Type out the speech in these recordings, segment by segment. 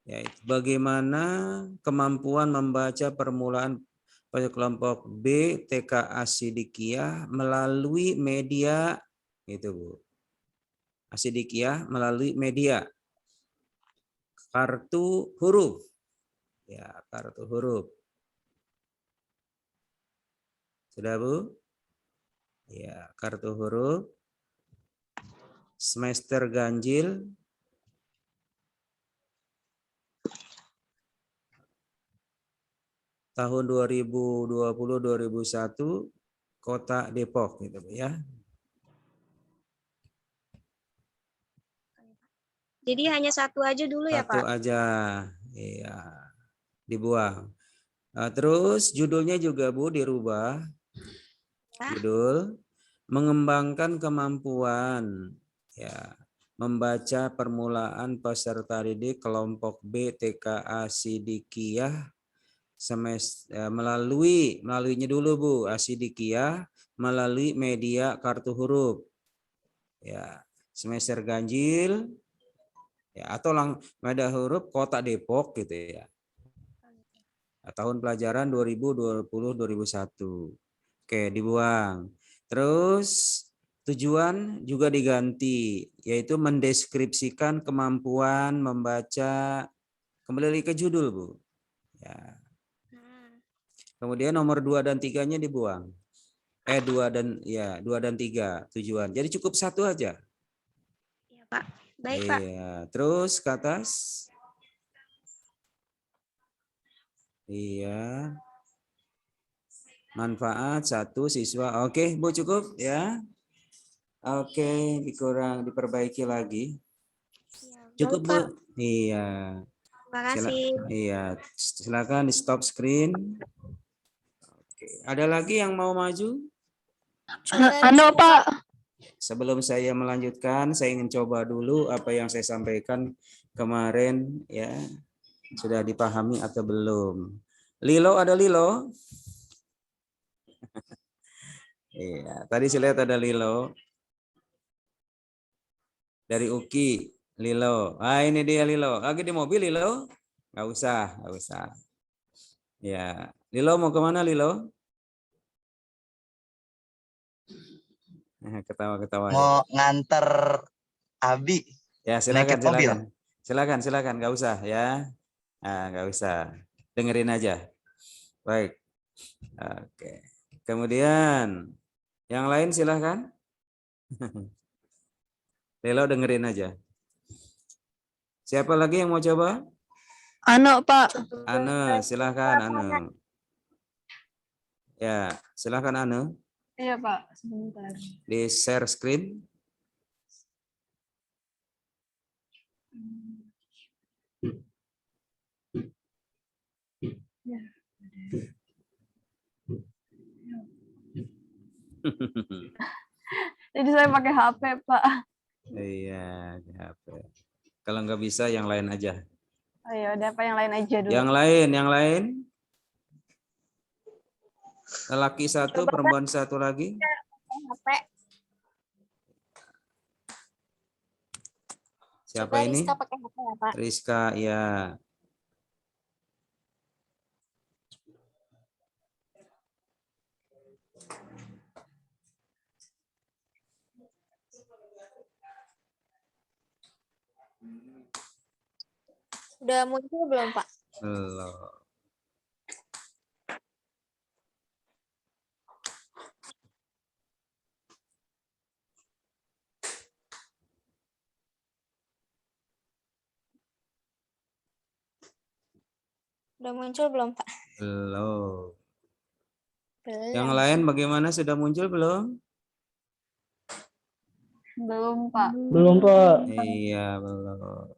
yaitu bagaimana kemampuan membaca permulaan pada kelompok B TKA Sidikiyah melalui media itu Bu. Asidikiyah melalui media kartu huruf. Ya, kartu huruf. Sudah Bu? Ya, kartu huruf semester ganjil tahun 2020-2021 Kota Depok gitu ya. Jadi hanya satu aja dulu ya Satu Pak? aja. Iya. Dibuang. Terus judulnya juga Bu dirubah. Judul mengembangkan kemampuan ya membaca permulaan peserta didik kelompok B TKA Sidikiyah melaluinya dulu Bu Asidikiyah melalui media kartu huruf ya semester ganjil ya atau media huruf Kota Depok gitu ya tahun pelajaran 2020-2021. Oke dibuang. Terus tujuan juga diganti yaitu mendeskripsikan kemampuan membaca kembali ke judul Bu ya. Kemudian nomor 2 dan 3-nya dibuang. 2 dan 3 tujuan. Jadi cukup satu aja. Iya, Pak. Baik, iya. Pak. Terus ke atas. Iya. Manfaat satu siswa. Oke, Bu cukup ya. Oke, diperbaiki lagi. Cukup Bu. Pak. Iya. Terima kasih. Silakan di stop screen. Oke, ada lagi yang mau maju? Pak. Sebelum saya melanjutkan, saya ingin coba dulu apa yang saya sampaikan kemarin ya. Sudah dipahami atau belum? Lilo ada Lilo? Iya, tadi saya lihat ada Lilo. Dari Uki, Lilo. Ini dia Lilo. Lagi di mobil Lilo? Nggak usah. Ya, Lilo mau kemana Lilo? Ketawa-ketawa. Mau nganter Abi. Ya silakan. Silakan. Nggak usah ya. Nggak usah. Dengerin aja. Baik. Oke. Kemudian yang lain silahkan. Lilo dengerin aja. Siapa lagi yang mau coba? Pak. Ane, silahkan Ane. Ya, silahkan Ane. Iya Pak, sebentar. Di share screen. Ya. Jadi saya pakai HP Pak. Iya, di HP. Kalau nggak bisa yang lain aja. Ayo, ada apa yang lain aja dulu. Yang lain. Laki satu, perempuan satu lagi. Siapa ini? Rizka pakai HP ya, Pak? Rizka, ya. Udah muncul belum, Pak? Belum. Udah muncul belum, Pak? Belum. Belum. Yang lain bagaimana? Sudah muncul belum? Belum Pak. Belum Pak. Iya, belum.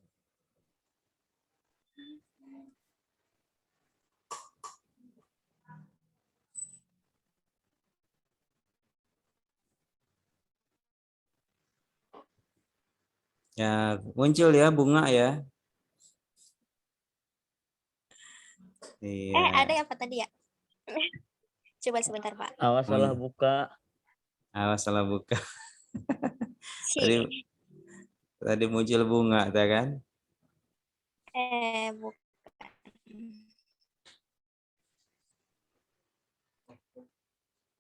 Ya, muncul ya bunga ya. Iya. Ada apa tadi ya? Coba sebentar, Pak. Awas salah buka. Awas salah buka. Tadi muncul bunga, tak kan? Bukan.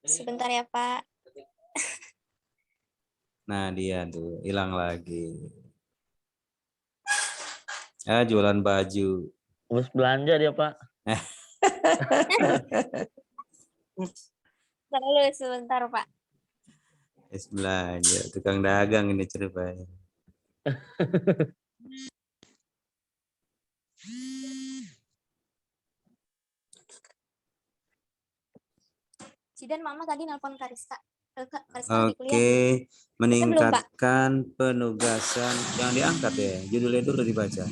Sebentar ya, Pak. Nah, dia tuh hilang lagi. Jualan baju. Bos belanja dia, Pak. Sebentar, Pak. Belanja, tukang dagang ini ceritanya. Cidan Mama tadi nelpon Kariska. Kariska lagi kuliah. Oke, Belum, Pak. meningkatkan penugasan. Jangan diangkat ya, judulnya dulu dibaca.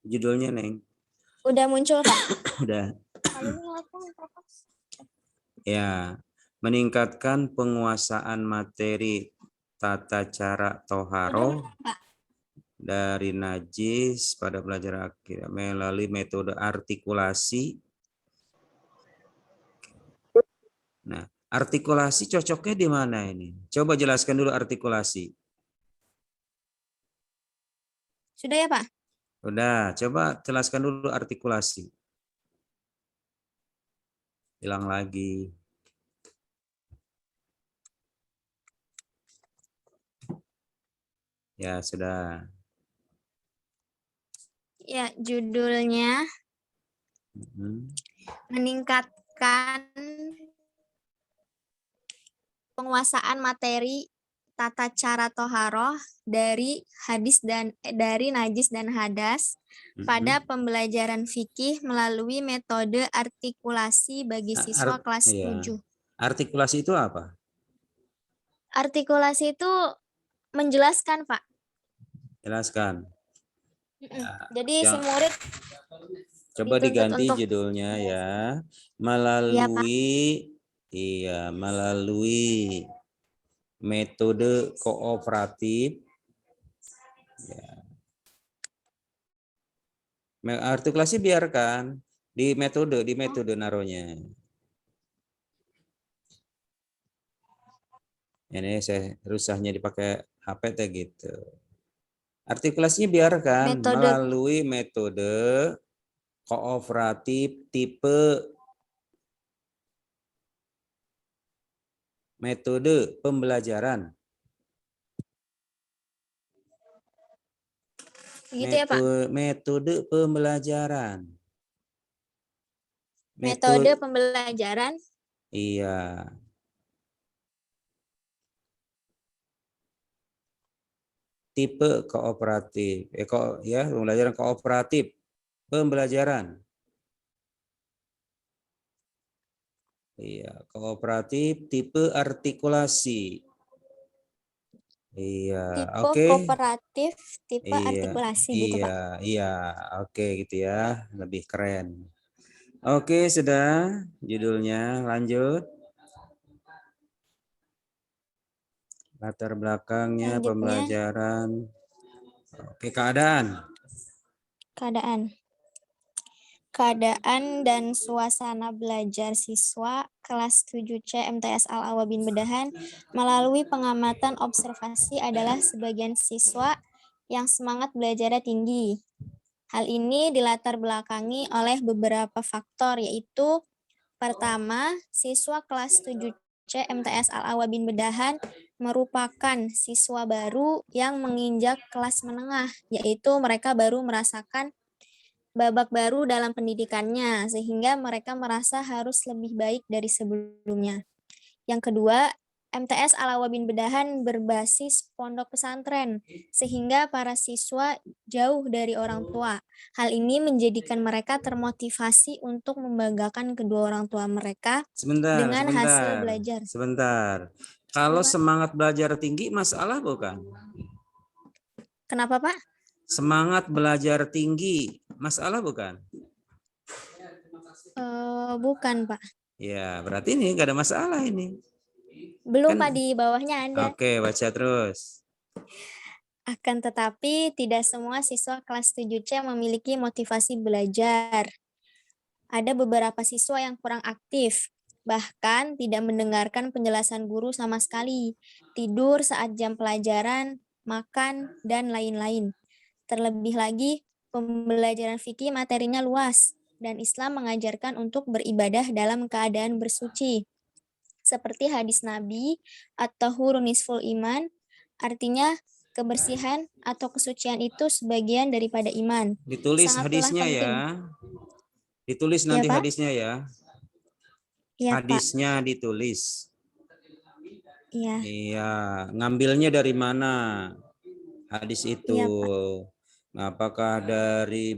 Judulnya, Neng. Udah muncul, Pak. Udah. Kali ini nelpon Prof. Ya, meningkatkan penguasaan materi tata cara toharo dari najis pada pelajaran akhir melalui metode artikulasi. Nah, artikulasi cocoknya di mana ini? Coba jelaskan dulu artikulasi. Sudah ya, Pak? Udah, coba jelaskan dulu artikulasi. Hilang lagi. Ya, sudah. Ya, judulnya meningkatkan penguasaan materi tata cara toharoh dari dari najis dan hadas pada pembelajaran fikih melalui metode artikulasi bagi siswa kelas iya. 7. Artikulasi itu apa? Artikulasi itu menjelaskan, Pak. Jelaskan. Jadi yang- si murid Coba dituntut diganti untuk judulnya ya. Melalui metode kooperatif. Ya. Artikulasi biarkan di metode naruhnya. Ini saya rusahnya dipakai HP teh gitu. Artikulasinya biarkan melalui metode kooperatif tipe metode pembelajaran. gitu ya, Pak. Metode pembelajaran. Metode pembelajaran. Iya. Tipe kooperatif. Pembelajaran kooperatif. Pembelajaran. Iya, kooperatif tipe artikulasi. Iya, Tipe oke. kooperatif, tipe Iya, artikulasi gitu, Pak. Iya, oke gitu ya, lebih keren. Oke, sudah judulnya, lanjut. Latar belakangnya pembelajaran. Oke, keadaan. Keadaan dan suasana belajar siswa kelas 7C MTS Al-Awa bin Bedahan melalui pengamatan observasi adalah sebagian siswa yang semangat belajarnya tinggi. Hal ini dilatar belakangi oleh beberapa faktor, yaitu pertama, siswa kelas 7C MTS Al-Awa bin Bedahan merupakan siswa baru yang menginjak kelas menengah, yaitu mereka baru merasakan babak baru dalam pendidikannya, sehingga mereka merasa harus lebih baik dari sebelumnya. Yang kedua, MTS Al-Awa bin Bedahan berbasis pondok pesantren, sehingga para siswa jauh dari orang tua. Hal ini menjadikan mereka termotivasi untuk membanggakan kedua orang tua mereka dengan hasil belajar. Sebentar. Kalau semangat belajar tinggi, masalah bukan? Kenapa, Pak? Semangat belajar tinggi, masalah bukan? Bukan, Pak. Ya, berarti ini nggak ada masalah ini. Belum, Pak, di bawahnya ada. Oke, baca terus. Akan tetapi, tidak semua siswa kelas 7C memiliki motivasi belajar. Ada beberapa siswa yang kurang aktif. Bahkan tidak mendengarkan penjelasan guru sama sekali, tidur saat jam pelajaran, makan, dan lain-lain. Terlebih lagi, pembelajaran fikih materinya luas, dan Islam mengajarkan untuk beribadah dalam keadaan bersuci. Seperti hadis Nabi atau nisful iman, artinya kebersihan atau kesucian itu sebagian daripada iman. Ditulis Sangatlah hadisnya penting. ya. Ditulis Ya, nanti Pak? hadisnya ya. Iya, Pak. Hadisnya ditulis. Iya, Iya, ngambilnya dari mana hadis itu? iya, Pak. Nah, apakah dari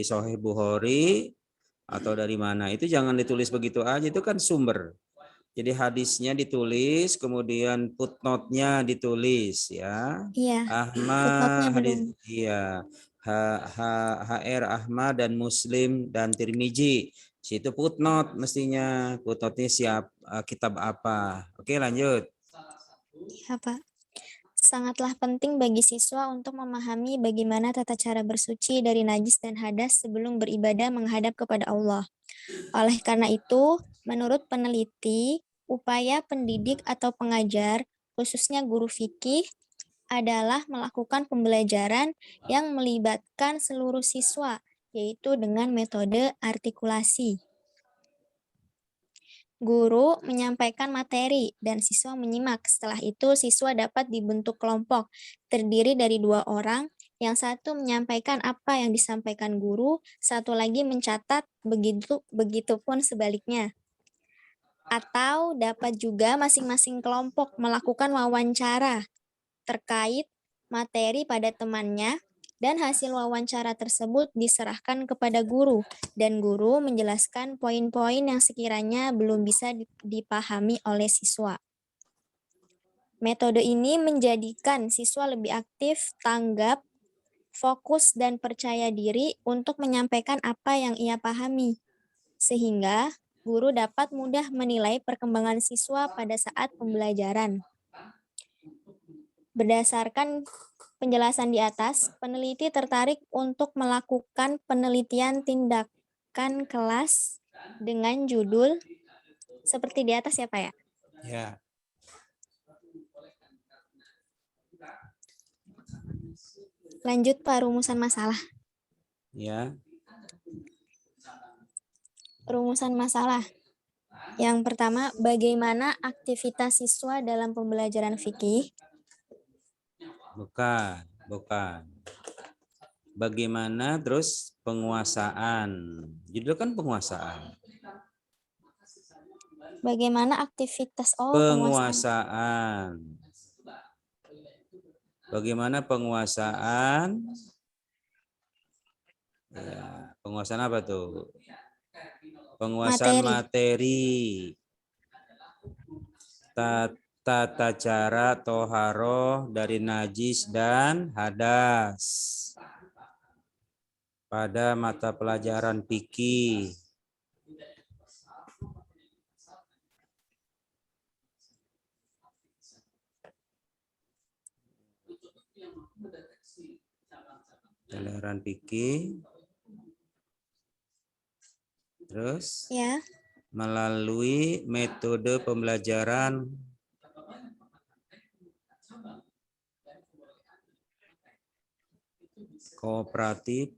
Sahih Bukhari atau dari mana? Itu jangan ditulis begitu aja, itu kan sumber. Jadi hadisnya ditulis, kemudian footnote-nya ditulis ya. Iya, footnote-nya Ahmad belum. hadis iya. HR Ahmad dan Muslim dan Tirmizi. Situ footnote mestinya. Footnote-nya kitab apa. Oke, lanjut. Iya, Pak. Sangatlah penting bagi siswa untuk memahami bagaimana tata cara bersuci dari najis dan hadas sebelum beribadah menghadap kepada Allah. Oleh karena itu, menurut peneliti, upaya pendidik atau pengajar, khususnya guru fikih, adalah melakukan pembelajaran yang melibatkan seluruh siswa, yaitu dengan metode artikulasi. Guru menyampaikan materi dan siswa menyimak. Setelah itu, siswa dapat dibentuk kelompok terdiri dari 2 orang. Yang satu menyampaikan apa yang disampaikan guru, satu lagi mencatat, begitupun sebaliknya. Atau dapat juga masing-masing kelompok melakukan wawancara terkait materi pada temannya, dan hasil wawancara tersebut diserahkan kepada guru, dan guru menjelaskan poin-poin yang sekiranya belum bisa dipahami oleh siswa. Metode ini menjadikan siswa lebih aktif, tanggap, fokus, dan percaya diri untuk menyampaikan apa yang ia pahami, sehingga guru dapat mudah menilai perkembangan siswa pada saat pembelajaran. Berdasarkan penjelasan di atas, peneliti tertarik untuk melakukan penelitian tindakan kelas dengan judul seperti di atas ya, Pak ya? Ya. Lanjut, Pak, rumusan masalah. Ya. Rumusan masalah. Yang pertama, bagaimana aktivitas siswa dalam pembelajaran fikih? Bukan. Bagaimana terus penguasaan? Judul kan penguasaan. Bagaimana aktivitas penguasaan. Penguasaan. Bagaimana penguasaan? Ya, penguasaan apa tuh? Penguasaan materi. Tata cara toharoh dari najis dan hadas pada mata pelajaran fikih. Pelajaran fikih. Terus Ya. Melalui metode pembelajaran kooperatif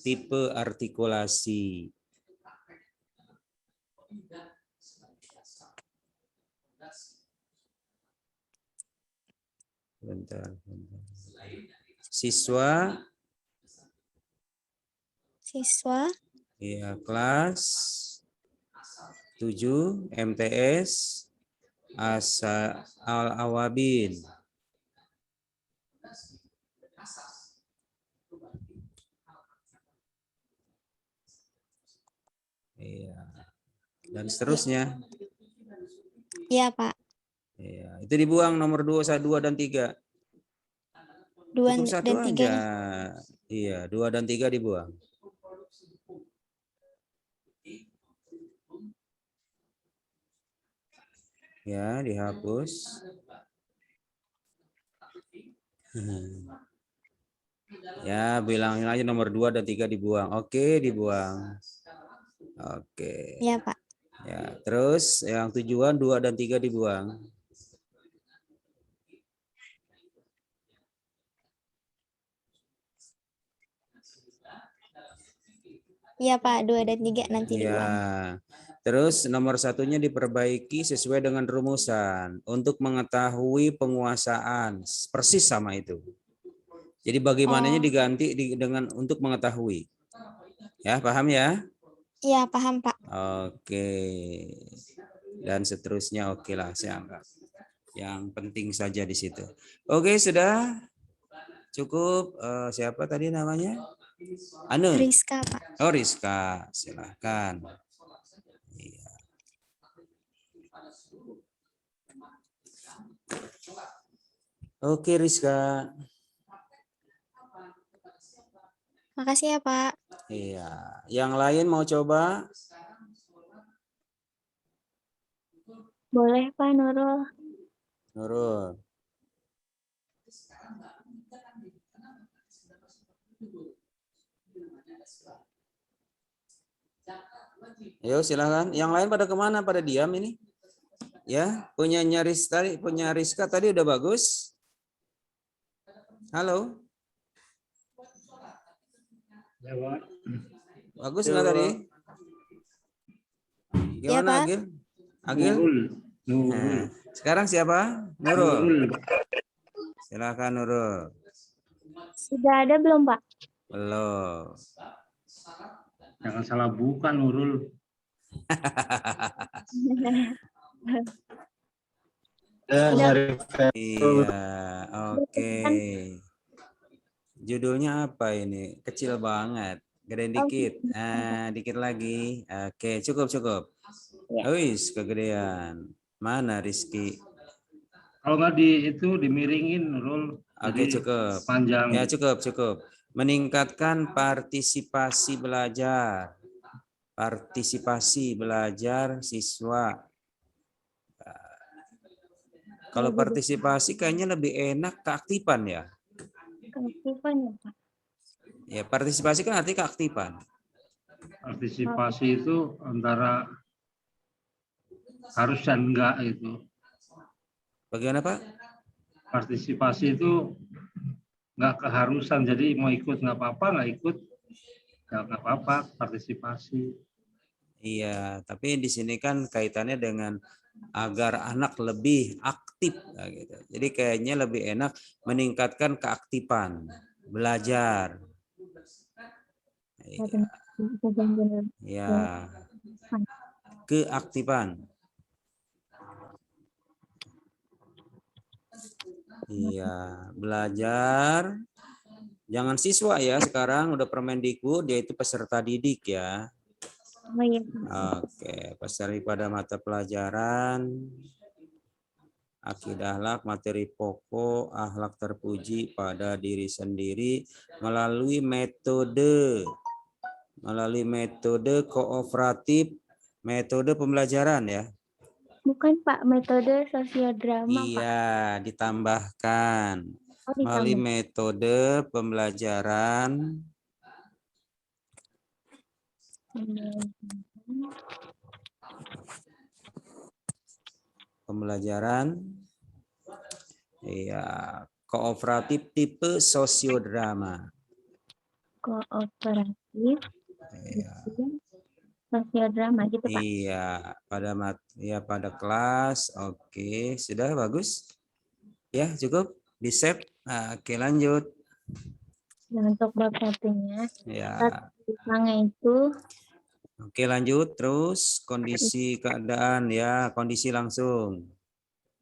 tipe artikulasi. Bentar. Siswa ya, kelas 7 MTS Al-Awabin. Iya. Dan seterusnya. Iya, Pak. Iya, itu dibuang nomor 2, 2 dan 3. 2 Cukup satu dan 3 aja. Iya, 2 dan 3 dibuang. Ya, dihapus. Ya, bilangin aja nomor 2 dan 3 dibuang. Oke, dibuang. Oke. Ya, Pak. Ya, terus yang tujuan 2 dan 3 dibuang. Iya, Pak. 2 dan 3 nanti Ya. dibuang. Terus nomor satunya diperbaiki sesuai dengan rumusan untuk mengetahui penguasaan. Persis sama itu. Jadi bagaimananya Oh. diganti dengan untuk mengetahui. Ya, paham ya? Iya, paham, Pak. Oke. Dan seterusnya oke lah saya anggap. Yang penting saja di situ. Oke, sudah cukup. Siapa tadi namanya? Anu. Rizka, Pak. Oh, Rizka. Silahkan. Iya. Oke, Rizka. Makasih ya, Pak. Iya. Yang lain mau coba? Boleh, Pak Nurul. Nurul. Ayo silakan. Yang lain pada kemana? Pada diam ini? Ya, punya Rizka tadi udah bagus. Halo. Ya, Pak. Bagus nggak tadi? Ya, Gimana Pak. Agil? Agil? Nurul. Nah, sekarang siapa? Nurul. Nurul. Silakan Nurul. Sudah ada belum, Pak? Belum. Jangan salah buka Nurul. Iya, oke. Judulnya apa ini? Kecil banget. Gedein dikit. Dikit lagi. Oke, cukup. Wis, kegedean. Mana Rizky? Kalau nggak itu dimiringin Nurul. Oke, Jadi cukup. panjang. Ya, cukup. Meningkatkan partisipasi belajar. Partisipasi belajar siswa. Kalau partisipasi kayaknya lebih enak keaktifan ya. Keaktifan ya, Pak? Ya, partisipasi kan artinya keaktifan. Partisipasi itu antara harus dan enggak itu. Bagaimana Pak? Partisipasi itu nggak keharusan, jadi mau ikut nggak apa-apa, nggak ikut nggak apa-apa, partisipasi. Iya, tapi di sini kan kaitannya dengan agar anak lebih aktif, gitu. Jadi kayaknya lebih enak meningkatkan keaktifan belajar. Ya, keaktifan. Iya, belajar. Jangan siswa ya, sekarang udah Permendikbud, dia itu peserta didik ya. Oh, iya. Oke, pasal pada mata pelajaran akidah akhlak, materi pokok, akhlak terpuji pada diri sendiri melalui metode kooperatif, metode pembelajaran ya. Bukan, Pak, metode sosiodrama, Pak. Iya, ditambahkan melalui metode pembelajaran iya, kooperatif tipe sosiodrama. Kooperatif Iya. sosiodrama gitu, Pak. Iya, pada kelas. Oke, sudah bagus. Ya, cukup. Di-save. Oke, lanjut. Dan untuk bab satunya, Ya. itu. Oke, lanjut terus kondisi keadaan ya, kondisi langsung.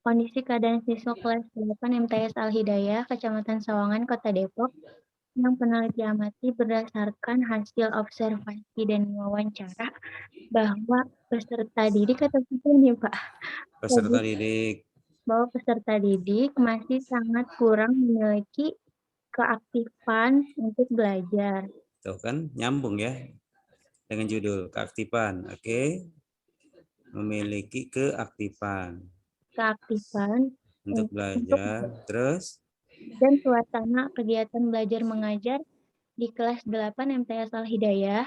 Kondisi keadaan siswa kelas 8 MTS Al-Hidayah, Kecamatan Sawangan, Kota Depok, yang peneliti amati berdasarkan hasil observasi dan wawancara bahwa peserta didik atau ini, Pak? Peserta didik. Bahwa peserta didik masih sangat kurang memiliki keaktifan untuk belajar. Tuh kan nyambung ya dengan judul keaktifan. Oke. Memiliki keaktifan. Keaktifan Untuk belajar. Terus? dan suasana kegiatan belajar mengajar di kelas 8 MTS Al-Hidayah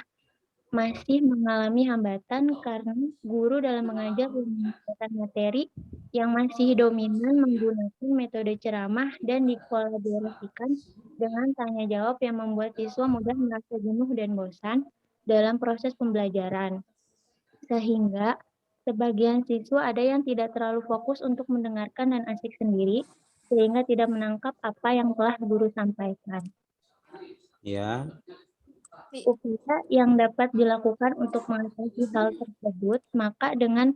masih mengalami hambatan karena guru dalam mengajar menyampaikan materi yang masih dominan menggunakan metode ceramah dan dikolaborasikan dengan tanya jawab yang membuat siswa mudah merasa jenuh dan bosan dalam proses pembelajaran. Sehingga sebagian siswa ada yang tidak terlalu fokus untuk mendengarkan dan asik sendiri, sehingga tidak menangkap apa yang telah guru sampaikan. Ya, Upaya yang dapat dilakukan untuk mengatasi hal tersebut, maka dengan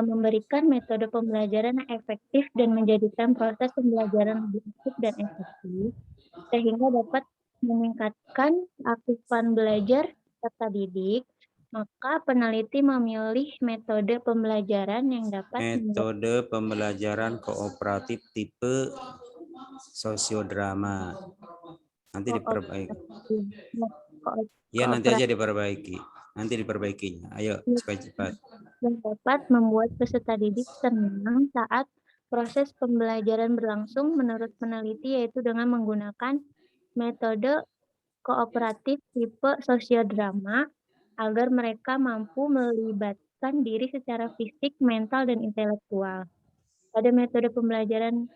memberikan metode pembelajaran yang efektif dan menjadikan proses pembelajaran lebih aktif dan efektif, sehingga dapat meningkatkan keaktifan belajar peserta didik, maka peneliti memilih metode pembelajaran yang dapat metode pembelajaran kooperatif tipe sosiodrama. Nanti diperbaiki. Ya, nanti aja diperbaiki. Nanti diperbaikinya. Ayo, supaya cepat. Dan dapat membuat peserta didik senang saat proses pembelajaran berlangsung menurut peneliti, yaitu dengan menggunakan metode kooperatif tipe sosiodrama agar mereka mampu melibatkan diri secara fisik, mental, dan intelektual. Pada metode pembelajaran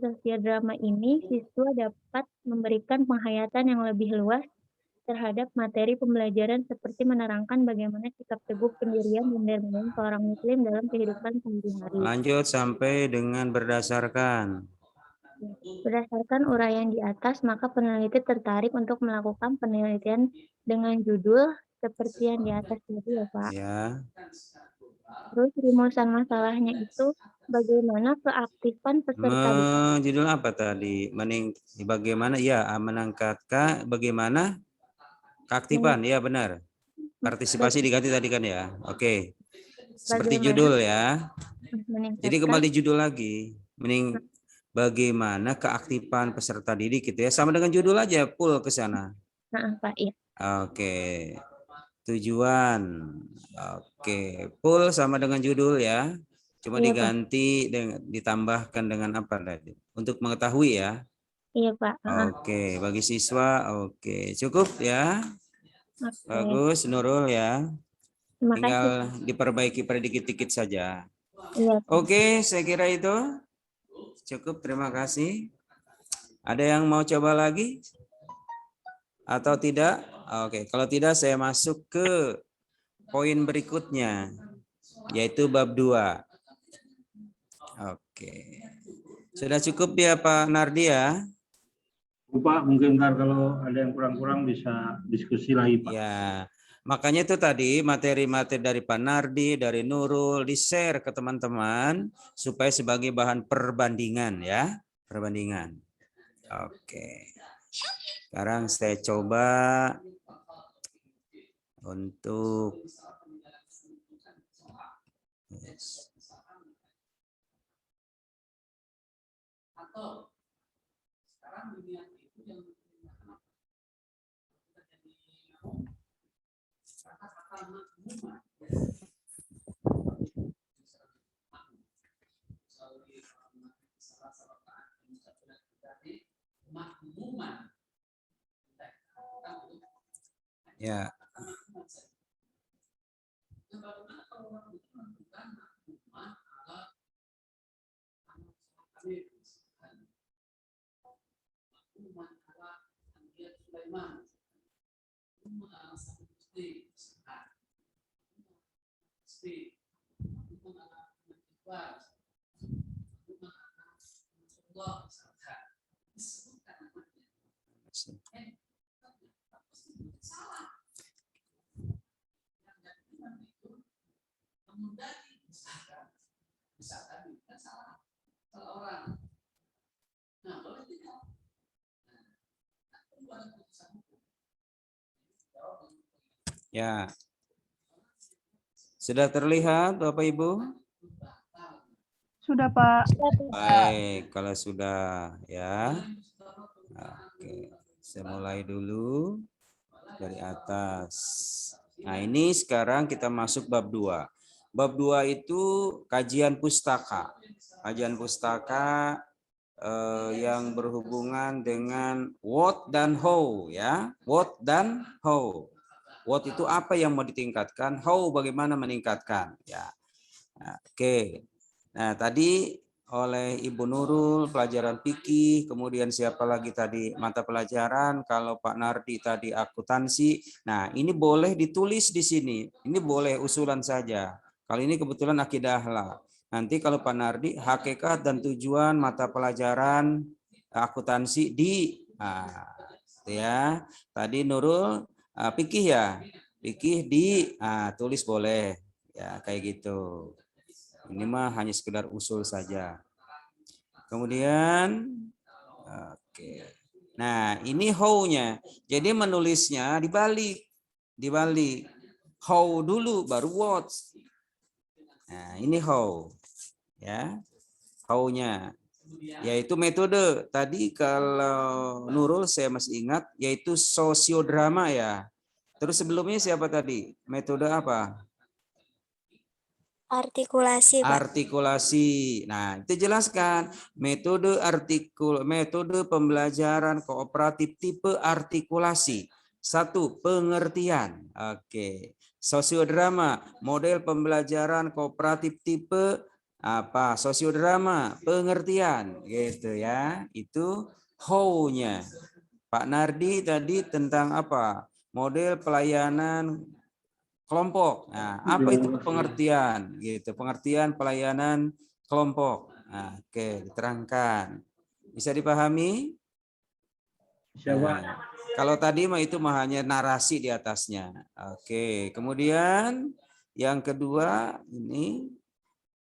sosiodrama ini, siswa dapat memberikan penghayatan yang lebih luas terhadap materi pembelajaran seperti menerangkan bagaimana sikap teguh, pendirian, dan dermawan seorang muslim dalam kehidupan sehari-hari. Lanjut sampai dengan berdasarkan. Berdasarkan uraian di atas, maka peneliti tertarik untuk melakukan penelitian dengan judul seperti yang di atas tadi ya Pak. Ya. Terus rumusan masalahnya itu bagaimana keaktifan peserta didik. Judul apa tadi? Bagaimana ya meningkatkan bagaimana keaktifan, ya benar. Partisipasi diganti tadi kan ya. Oke. Seperti judul ya. Jadi kembali judul lagi. Bagaimana keaktifan peserta didik gitu ya. Sama dengan judul aja, full ke sana. Nah, Pak, ya. Oke. Tujuan. Oke, full sama dengan judul ya. Cuma Iya, diganti dengan ditambahkan dengan apa tadi? Untuk mengetahui ya. Iya, Pak. Oke, bagi siswa oke. Cukup ya. Oke. Bagus, Nurul ya. Terima Tinggal kasih. diperbaiki dikit-dikit saja. Iya, Pak. Oke, saya kira itu cukup. Terima kasih. Ada yang mau coba lagi? Atau tidak? Oke, kalau tidak saya masuk ke poin berikutnya, yaitu bab 2. Oke. Sudah cukup ya Pak Nardi ya? Pak, mungkin ntar kalau ada yang kurang-kurang bisa diskusi lagi Pak. Ya, makanya itu tadi materi-materi dari Pak Nardi, dari Nurul, di-share ke teman-teman supaya sebagai bahan perbandingan ya. Perbandingan. Oke. Sekarang saya coba untuk ya. Ya. Sudah terlihat Bapak Ibu? Sudah Pak. Baik, kalau sudah ya. Oke, saya mulai dulu dari atas. Nah, ini sekarang kita masuk bab 2. Bab 2 itu kajian pustaka. Kajian pustaka yang berhubungan dengan what dan how ya. What dan how. What itu apa yang mau ditingkatkan, how bagaimana meningkatkan ya. Nah, oke. Nah, tadi oleh Ibu Nurul pelajaran fikih, kemudian siapa lagi tadi mata pelajaran, kalau Pak Nardi tadi akuntansi. Nah, ini boleh ditulis di sini. Ini boleh usulan saja. Kali ini kebetulan akidah lah. Nanti kalau Pak Nardi hakikat dan tujuan mata pelajaran akuntansi di ya. Tadi Nurul fikih ya. Fikih di tulis boleh ya kayak gitu. Ini mah hanya sekedar usul saja. Kemudian, oke. Nah ini how-nya. Jadi menulisnya dibalik. How dulu baru what. Nah ini how. Ya, how-nya. Yaitu metode. Tadi kalau Nurul saya masih ingat, yaitu sosiodrama ya. Terus sebelumnya siapa tadi? Metode apa? Artikulasi, Pak. Artikulasi. Nah, itu jelaskan metode metode pembelajaran kooperatif tipe artikulasi. 1. Pengertian. Oke. Sosiodrama, model pembelajaran kooperatif tipe apa? Sosiodrama, pengertian gitu ya. Itu how-nya. Pak Nardi tadi tentang apa? Model pelayanan kelompok. Nah, apa itu pengertian? Gitu, pengertian pelayanan kelompok. Nah, oke, diterangkan. Bisa dipahami? Siapa? Nah, kalau tadi mah itu mah hanya narasi di atasnya. Oke, kemudian yang kedua ini,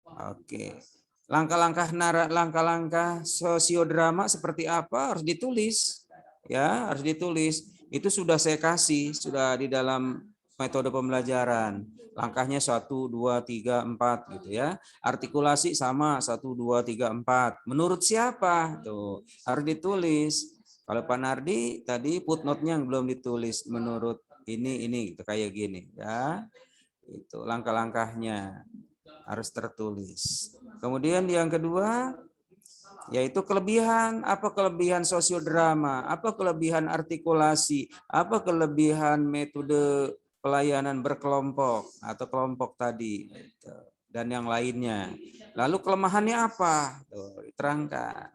oke, langkah-langkah sosiodrama seperti apa harus ditulis, ya harus ditulis. Itu sudah saya kasih, sudah di dalam metode pembelajaran. Langkahnya 1, 2, 3, 4 gitu ya. Artikulasi sama 1, 2, 3, 4. Menurut siapa? Tuh, harus ditulis. Kalau Pak Nardi tadi footnote-nya yang belum ditulis menurut ini gitu kayak gini ya. Itu langkah-langkahnya harus tertulis. Kemudian yang kedua yaitu kelebihan. Apa kelebihan sosiodrama? Apa kelebihan artikulasi? Apa kelebihan metode pelayanan berkelompok atau kelompok tadi dan yang lainnya. Lalu kelemahannya apa? Tuh, diterangkan.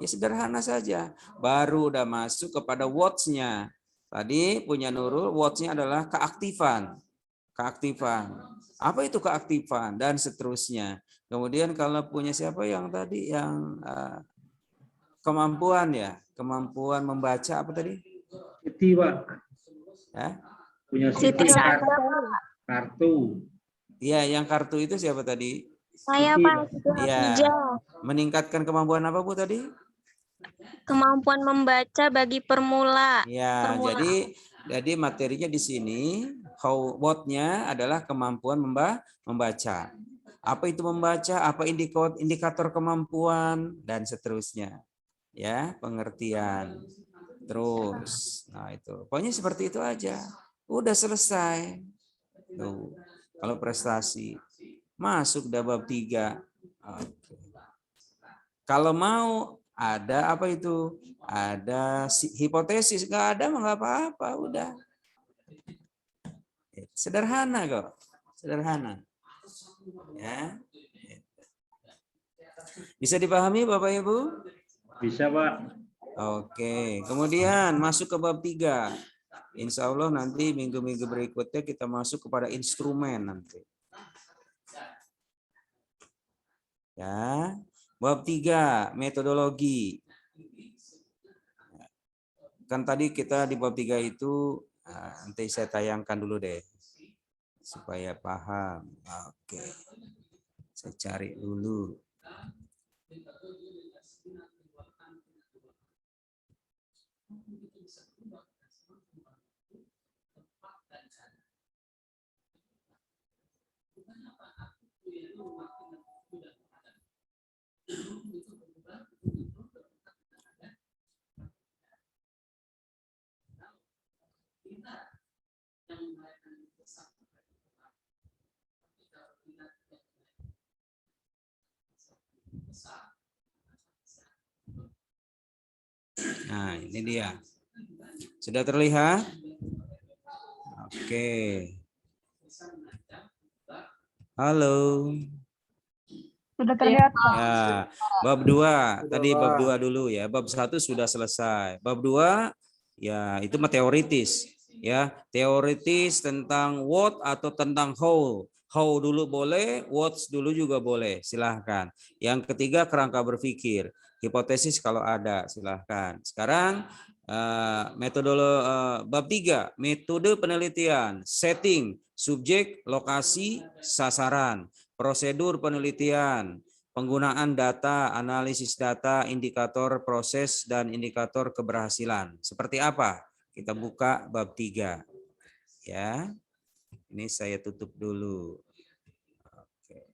Ya sederhana saja. Baru udah masuk kepada what-nya. Tadi punya Nurul, what-nya adalah keaktifan. Keaktifan. Apa itu keaktifan? Dan seterusnya. Kemudian kalau punya siapa yang tadi yang kemampuan ya, kemampuan membaca apa tadi? Siti, Pak. Ya. Punya Siti kartu. Iya, yang kartu itu siapa tadi? Saya, Pak. Iya. Meningkatkan kemampuan apa Bu tadi? Kemampuan membaca bagi pemula. Ya, jadi materinya di sini what-nya adalah kemampuan membaca. Apa itu membaca? Apa indikator kemampuan dan seterusnya. Ya, pengertian. Terus, nah itu. Pokoknya seperti itu aja. Udah selesai. Tuh. Kalau prestasi masuk dah bab 3. Oke. Kalau mau ada apa itu? Ada hipotesis, nggak ada mah nggak apa-apa, udah. Sederhana kok, sederhana. Ya. Bisa dipahami Bapak Ibu? Bisa, Pak. Oke, kemudian masuk ke bab 3. Insya Allah nanti minggu-minggu berikutnya kita masuk kepada instrumen nanti. Ya, bab 3 metodologi. Kan tadi kita di bab 3 itu nanti saya tayangkan dulu deh supaya paham. Oke. Saya cari dulu. Nah, ini dia. Sudah terlihat? Oke. Halo. Sudah terlihat, Pak. Ya, bab 2. Tadi bab 2 dulu ya. Bab 1 sudah selesai. Bab 2 ya itu mah teoritis ya. Teoritis tentang what atau tentang how. How dulu boleh, what dulu juga boleh. Silahkan. Yang ketiga kerangka berpikir. Hipotesis kalau ada, silahkan. Sekarang metode bab 3, metode penelitian, setting, subjek, lokasi, sasaran, prosedur penelitian, penggunaan data, analisis data, indikator proses, dan indikator keberhasilan. Seperti apa? Kita buka bab 3. Ya. Ini saya tutup dulu. Oke.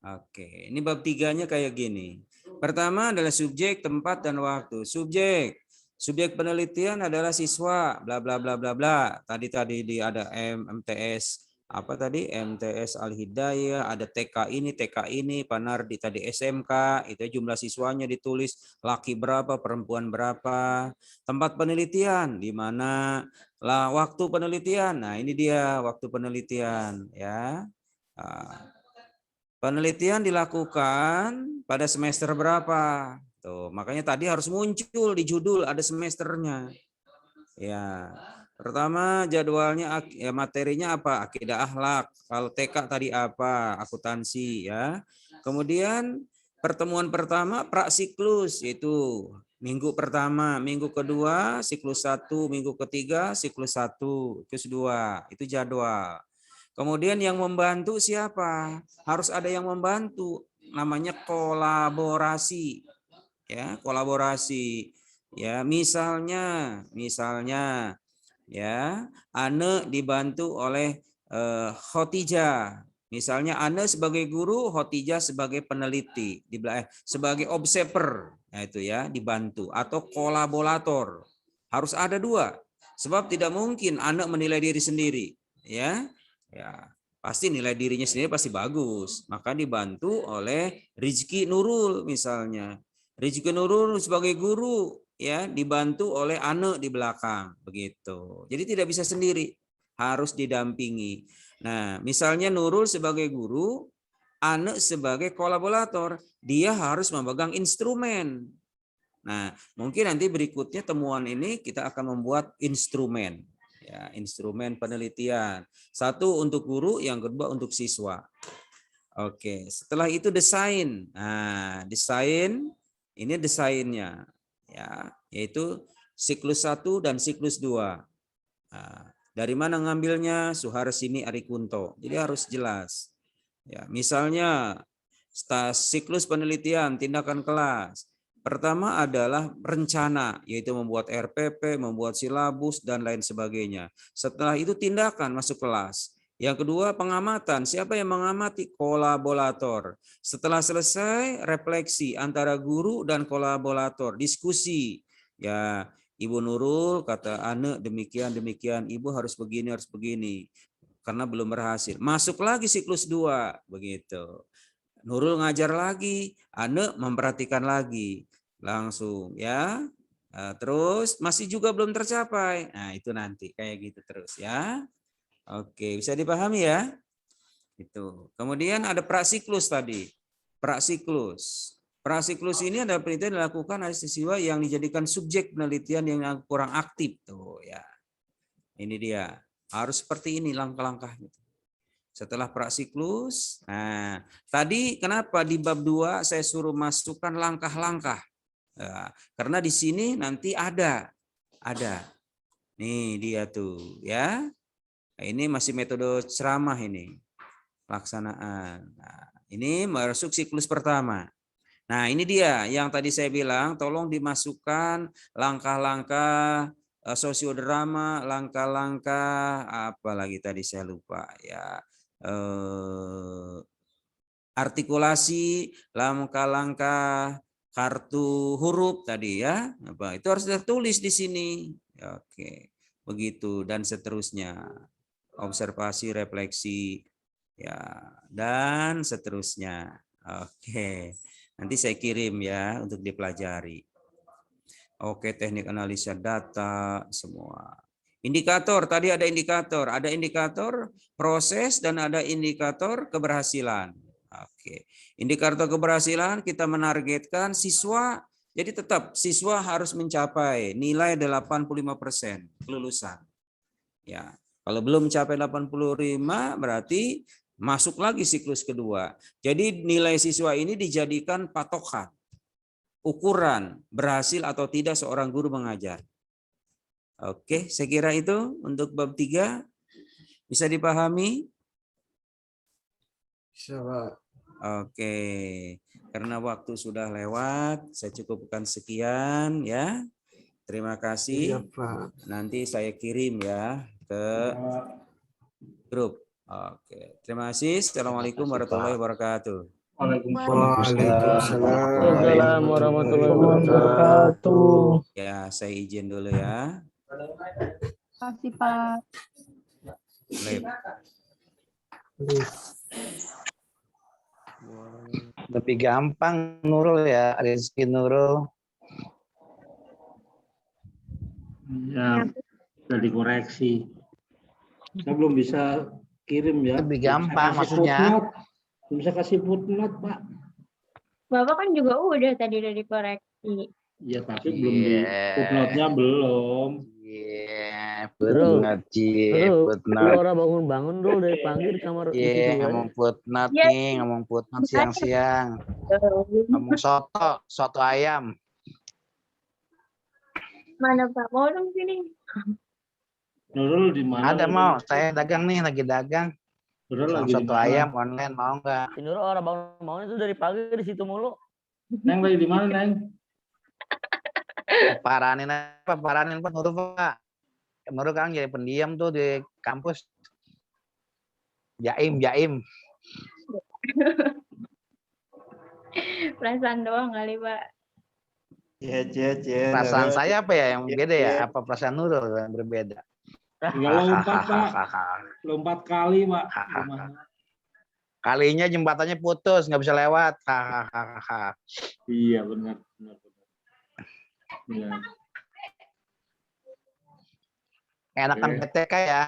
Oke, ini bab 3-nya kayak gini. Pertama adalah subjek, tempat, dan waktu. Subjek penelitian adalah siswa, bla bla bla bla bla. Tadi ada MTS apa tadi? MTS Al-Hidayah, ada TK ini, Panardi tadi SMK, itu jumlah siswanya ditulis, laki berapa, perempuan berapa. Tempat penelitian di mana lah waktu penelitian. Nah, ini dia waktu penelitian ya. Penelitian dilakukan pada semester berapa? Tuh, makanya tadi harus muncul di judul ada semesternya. Ya. Pertama jadwalnya ya, materinya apa? Akidah akhlak. Kalau TK tadi apa? Akuntansi ya. Kemudian pertemuan pertama praksiklus yaitu minggu pertama, minggu kedua siklus 1, minggu ketiga siklus 1, siklus 2. Itu jadwal. Kemudian yang membantu siapa? Harus ada yang membantu. Namanya kolaborasi. Ya, kolaborasi. Ya, misalnya ya, Ane dibantu oleh Khotijah. Misalnya Ane sebagai guru, Khotijah sebagai peneliti, sebagai observer. Nah, itu ya, dibantu atau kolaborator. Harus ada 2. Sebab tidak mungkin Ane menilai diri sendiri, ya. Ya, pasti nilai dirinya sendiri pasti bagus. Maka dibantu oleh Rizky Nurul misalnya. Rizky Nurul sebagai guru ya dibantu oleh Ane di belakang begitu. Jadi tidak bisa sendiri, harus didampingi. Nah, misalnya Nurul sebagai guru, Ane sebagai kolaborator, dia harus memegang instrumen. Nah, mungkin nanti berikutnya temuan ini kita akan membuat instrumen. Ya, instrumen penelitian. 1 untuk guru, yang kedua untuk siswa. Oke, setelah itu desain. Nah, desain ini desainnya ya, yaitu siklus 1 dan siklus 2. Nah, dari mana ngambilnya? Suharsini Arikunto. Jadi harus jelas. Ya, misalnya siklus penelitian, tindakan kelas. Pertama adalah rencana, yaitu membuat RPP, membuat silabus, dan lain sebagainya. Setelah itu tindakan masuk kelas. Yang kedua pengamatan, siapa yang mengamati? Kolaborator. Setelah selesai refleksi antara guru dan kolaborator, diskusi. Ya, Ibu Nurul kata Ane demikian, Ibu harus begini. Karena belum berhasil. Masuk lagi siklus 2, begitu. Nurul ngajar lagi, Ane memperhatikan lagi. Langsung ya. Nah, terus masih juga belum tercapai. Nah, itu nanti kayak gitu terus ya. Oke, bisa dipahami ya? Itu. Kemudian ada prasiklus tadi. Prasiklus. Prasiklus ini adalah penelitian dilakukan oleh siswa yang dijadikan subjek penelitian yang kurang aktif tuh ya. Ini dia. Harus seperti ini langkah-langkahnya. Setelah prasiklus, nah tadi kenapa di bab 2 saya suruh masukkan langkah-langkah? Nah, karena di sini nanti ada. Nih dia tuh ya. Nah, ini masih metode ceramah ini. Pelaksanaan. Nah, ini masuk siklus pertama. Nah, ini dia yang tadi saya bilang, tolong dimasukkan langkah-langkah sosiodrama, langkah-langkah apa lagi tadi saya lupa ya. Artikulasi, langkah-langkah kartu huruf tadi ya. Apa itu harus tertulis di sini. Oke. Begitu dan seterusnya. observasi, refleksi, ya, dan seterusnya. Oke, nanti saya kirim ya untuk dipelajari. Oke, teknik analisa data semua. Indikator, tadi ada indikator proses dan ada indikator keberhasilan. Oke, indikator keberhasilan kita menargetkan siswa, jadi tetap siswa harus mencapai nilai 85% kelulusan. Ya, kalau belum mencapai 85 berarti masuk lagi siklus kedua. Jadi nilai siswa ini dijadikan patokan, ukuran berhasil atau tidak seorang guru mengajar. Oke, saya kira itu untuk bab 3 bisa dipahami? Bisa, Pak. Oke, karena waktu sudah lewat, saya cukupkan sekian ya. Terima Iya, kasih. Pak. Nanti saya kirim ya ke grup. Oke, terima kasih. Assalamualaikum warahmatullahi wabarakatuh. Waalaikumsalam Waalaikumsalam warahmatullahi wabarakatuh. Ya, saya izin dulu ya. Kasih Pak. Lep. Lebih gampang Nurul ya, Rizky Nurul. Ya, sudah dikoreksi. Saya belum bisa kirim ya. Lebih Belum bisa gampang kasih maksudnya. footnote. Belum bisa kasih footnote, Pak. Bapak kan juga udah tadi udah dikoreksi. Ya, tapi belum di footnote-nya belum. Iya, Nurul, footnote, Ci, Lu footnote. orang bangun-bangun dulu dari panggil di kamar di Iya, situ ya. ngomong footnote Iya. nih, ngomong footnote siang-siang. Ngomong soto ayam. Mana Pak? Mau dong sini. Nurul di mana? Ada mau, saya dagang nih, lagi dagang. Nurul Sama lagi di soto mana? ayam online mau nggak? Si Nurul orang bangun-bangun itu dari pagi di situ mulu. Neng lagi di mana, Neng? Paranin apa? Paranin Pak Nurul Pak. Nurul kan jadi pendiam tuh di kampus. Jaim. Perasaan doang kali Pak. Perasaan saya apa ya yang beda ya? Apa perasaan Nurul yang berbeda? Tinggal lompat, Pak. Lompat kali, Pak. Gimana? Kalinya jembatannya putus, nggak bisa lewat. Hahaha. Iya, benar. Iya. Enakan Oke. PTK ya.